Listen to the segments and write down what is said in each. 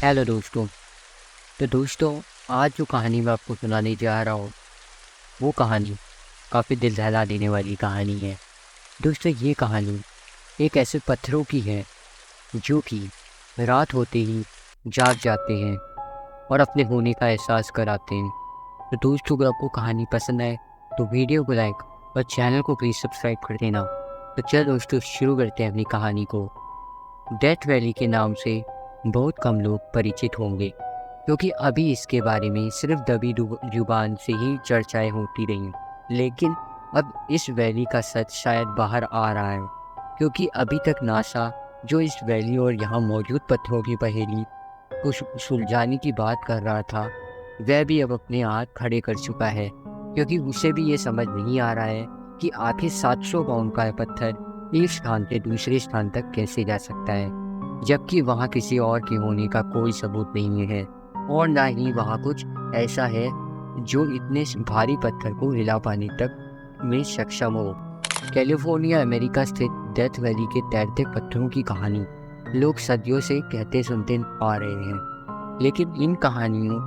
Hello दोस्तों, आज जो कहानी मैं आपको सुनाने जा रहा हूँ वो कहानी काफ़ी दिल दहला देने वाली कहानी है। दोस्तों, ये कहानी एक ऐसे पत्थरों की है जो कि रात होते ही जाग जाते हैं और अपने होने का एहसास कराते हैं। तो दोस्तों, अगर आपको कहानी पसंद आए तो वीडियो को लाइक और चैनल को प्लीज़ सब्सक्राइब कर देना। तो चलो दोस्तों, शुरू करते हैं अपनी कहानी को। डेथ वैली के नाम से बहुत कम लोग परिचित होंगे, क्योंकि अभी इसके बारे में सिर्फ दबी जुबान से ही चर्चाएं होती रहीं। लेकिन अब इस वैली का सच शायद बाहर आ रहा है, क्योंकि अभी तक नासा जो इस वैली और यहाँ मौजूद पत्थरों की पहेली को सुलझाने की बात कर रहा था, वह भी अब अपने हाथ खड़े कर चुका है, क्योंकि उसे भी ये समझ नहीं आ रहा है कि आखिर 700 पाउंड का पत्थर एक स्थान से दूसरे स्थान तक कैसे जा सकता है, जबकि वहाँ किसी और के होने का कोई सबूत नहीं है और ना ही वहाँ कुछ ऐसा है जो इतने भारी पत्थर को हिला पाने तक में सक्षम हो। कैलिफोर्निया अमेरिका स्थित डेथ वैली के तैरते पत्थरों की कहानी लोग सदियों से कहते सुनते आ रहे हैं, लेकिन इन कहानियों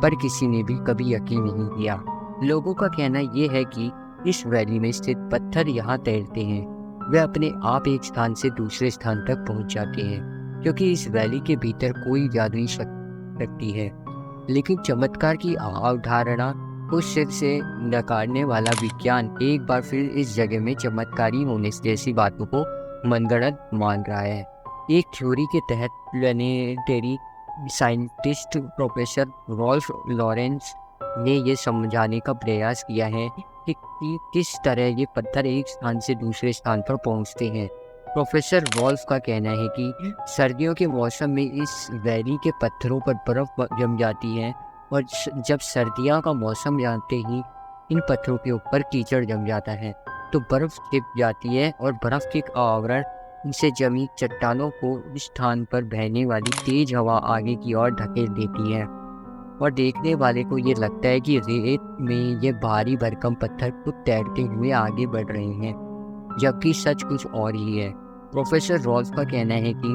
पर किसी ने भी कभी यकीन नहीं किया। लोगों का कहना यह है कि इस वैली में स्थित पत्थर यहाँ तैरते हैं, वे अपने आप एक स्थान से दूसरे स्थान तक पहुँच जाते हैं, क्योंकि इस वैली के भीतर कोई जादुई शक्ति है। लेकिन चमत्कार की अवधारणा को सिर से नकारने वाला विज्ञान एक बार फिर इस जगह में चमत्कारी होने जैसी बातों को मनगढ़ंत मान रहा है। एक थ्योरी के तहत planetary scientist professor Rolf Lawrence ने यह समझाने का प्रयास किया है कि किस तरह ये पत्थर एक स्थान से दूसरे स्थान पर पहुंचते हैं। प्रोफेसर वॉल्फ का कहना है कि सर्दियों के मौसम में इस वैली के पत्थरों पर बर्फ जम जाती है और जब सर्दियों का मौसम आते ही इन पत्थरों के ऊपर कीचड़ जम जाता है, तो बर्फ छिप जाती है और बर्फ के आवरण इनसे जमी चट्टानों को इस स्थान पर बहने वाली तेज हवा आगे की ओर धकेल देती है और देखने वाले को ये लगता है कि रेत में ये भारी भरकम पत्थर खुद तैरते हुए आगे बढ़ रहे हैं, जबकि सच कुछ और ही है। प्रोफेसर रॉल्फ का कहना है कि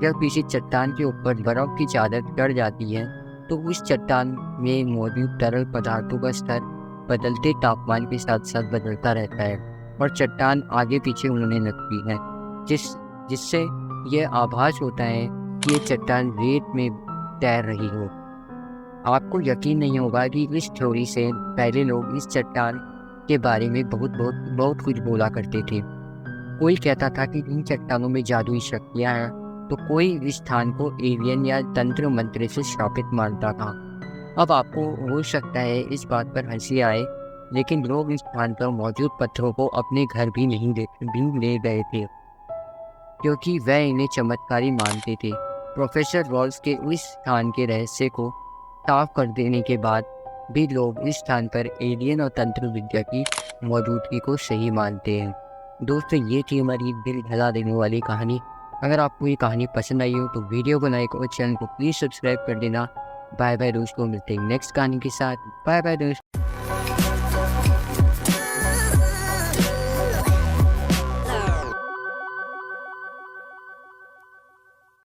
जब किसी चट्टान के ऊपर बर्फ की चादर चढ़ जाती है, तो उस चट्टान में मौजूद तरल पदार्थों का स्तर बदलते तापमान के साथ साथ बदलता रहता है और चट्टान आगे पीछे होने लगती है, जिससे यह आभास होता है कि ये चट्टान रेत में तैर रही हो। आपको यकीन नहीं होगा कि इस थ्योरी से पहले लोग इस चट्टान के बारे में बहुत कुछ बोला करते थे। कोई कहता था कि इन चट्टानों में जादुई शक्तियाँ हैं, तो कोई इस स्थान को एलियन या तंत्र मंत्र से श्रापित मानता था। अब आपको हो सकता है इस बात पर हंसी आए, लेकिन लोग इस स्थान पर मौजूद पत्थरों को अपने घर भी ले गए थे, क्योंकि वह इन्हें चमत्कारी मानते थे। प्रोफेसर रॉल्स के उस स्थान के रहस्य को साफ कर देने के बाद भी लोग इस स्थान पर एलियन और तंत्र विद्या की मौजूदगी को सही मानते हैं। दोस्तों, ये थी हमारी दिल हिला देने वाली कहानी। अगर आपको ये कहानी पसंद आई हो तो वीडियो को लाइक और चैनल को प्लीज़ सब्सक्राइब कर देना। बाय बाय दोस्तों, मिलते हैं नेक्स्ट कहानी के साथ। बाय बाय दोस्तों।